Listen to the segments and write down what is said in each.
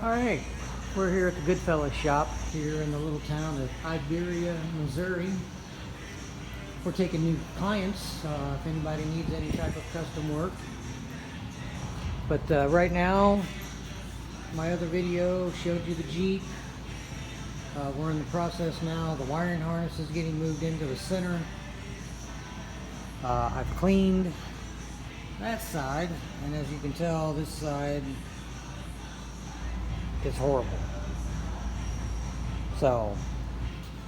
Alright, we're here at the Fellaz shop here in the little town of Iberia, Missouri. We're taking new clients if anybody needs any type of custom work. But right now, my other video showed you the Jeep. We're in the process now. The wiring harness is getting moved into the center. I've cleaned that side, and as you can tell, this side is horrible. So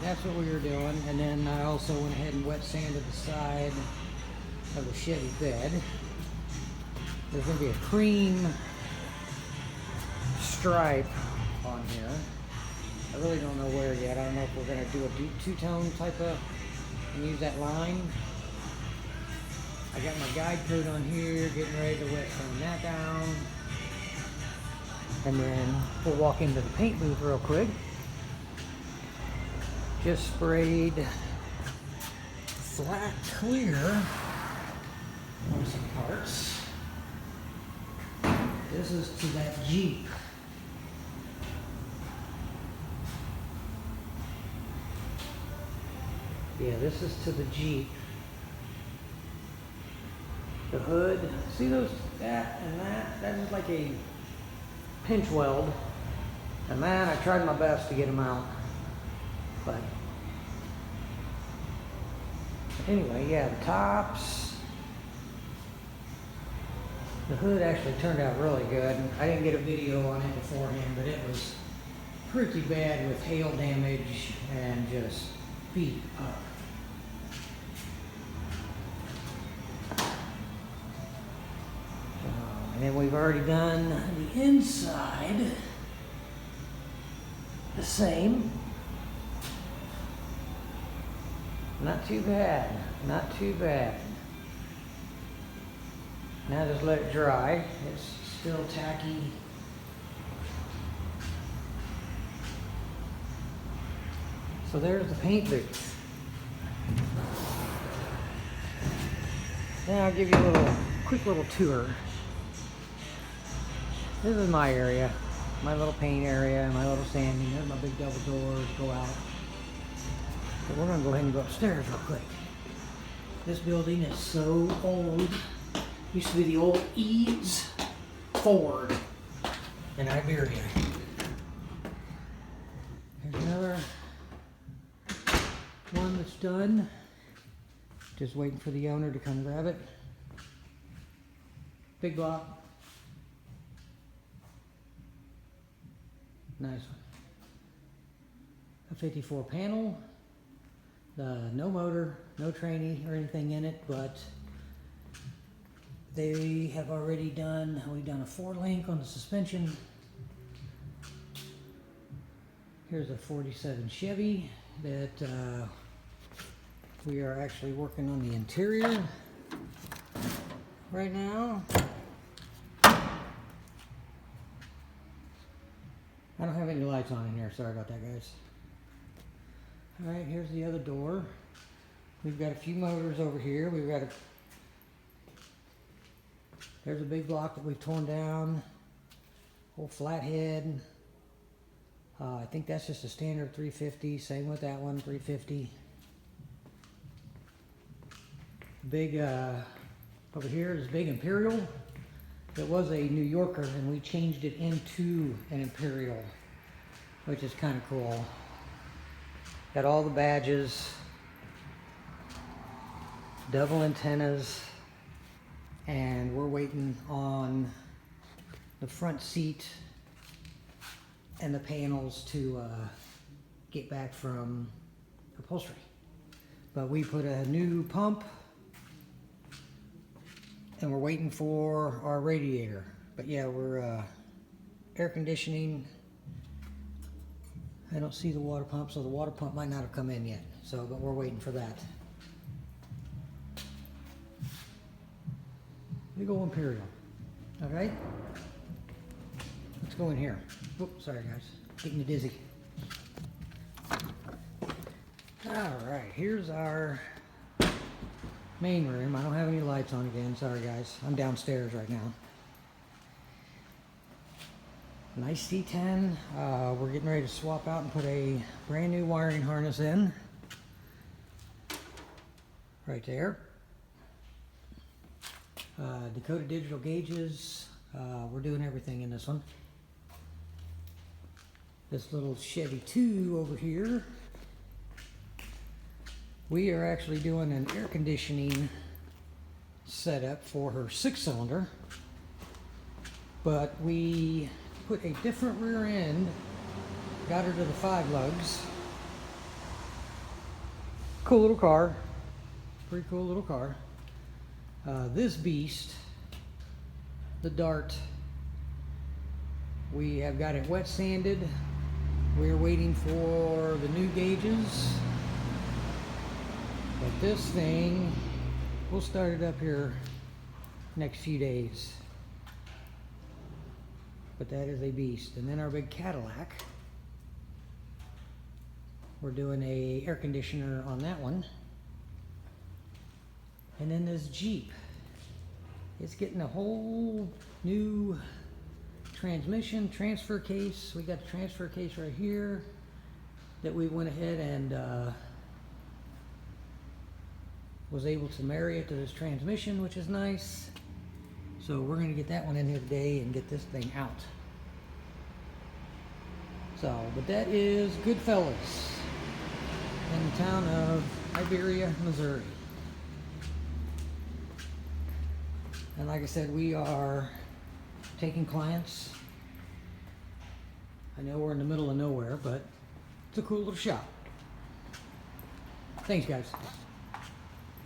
that's what we were doing, and then I also went ahead and wet sanded the side of the Chevy bed. There's going to be a cream stripe on here. I really don't know where yet. I don't know if we're going to do a two-tone type of and use that line. I got my guide coat on here, getting ready to wet sand that down. And then we'll walk into the paint booth real quick. Just sprayed flat clear on some parts. This is to that Jeep. Yeah, this is to the Jeep. The hood, see those, that and that? That is like a pinch weld. And man, I tried my best to get them out. But anyway, yeah, the tops. The hood actually turned out really good. I didn't get a video on it beforehand, but it was pretty bad with hail damage and just beat up. And then we've already done the inside the same. Not too bad, not too bad. Now just let it dry. It's still tacky. So there's the paint booth. Now I'll give you a quick little tour. This is my area, my little paint area, my little sanding. There's my big double doors go out. But we're going to go ahead and go upstairs real quick. This building is so old. Used to be the old Eads Ford in Iberia. Here's another one that's done. Just waiting for the owner to come grab it. Big block. Nice one. A 54 panel. No motor, no trainee or anything in it, but they have already done, we've done a 4-link on the suspension. Here's a 47 Chevy that we are actually working on the interior right now. I don't have any lights on in here, sorry about that, guys. Alright, here's the other door. We've got a few motors over here. We've got there's a big block that we've torn down. Whole flathead. I think that's just a standard 350. Same with that one, 350. Big, over here is big Imperial. It was a New Yorker and we changed it into an Imperial, which is kind of cool. Got all the badges, double antennas, and we're waiting on the front seat and the panels to get back from upholstery. But we put a new pump and we're waiting for our radiator. But yeah, we're air conditioning. I don't see the water pump, so the water pump might not have come in yet. So, but we're waiting for that. Big old Imperial. Okay? Let's go in here. Whoops, sorry guys. Getting me dizzy. Alright, here's our main room. I don't have any lights on again. Sorry guys. I'm downstairs right now. Nice C10. We're getting ready to swap out and put a brand new wiring harness in. Right there. Dakota digital gauges. We're doing everything in this one. This little Chevy 2 over here. We are actually doing an air conditioning setup for her 6-cylinder. But we put a different rear end, got her to the 5 lugs. Cool little car, pretty cool little car. This beast, the Dart, we have got it wet sanded. We're waiting for the new gauges. But this thing, we'll start it up here next few days. But that is a beast. And then our big Cadillac, we're doing a air conditioner on that one. And then this Jeep, it's getting a whole new transmission, transfer case. We got the transfer case right here that we went ahead and was able to marry it to this transmission, which is nice. So we're going to get that one in here today and get this thing out. So, but that is good Fellaz in the town of Iberia, Missouri. And like I said, we are taking clients. I know we're in the middle of nowhere, but it's a cool little shop. Thanks, guys.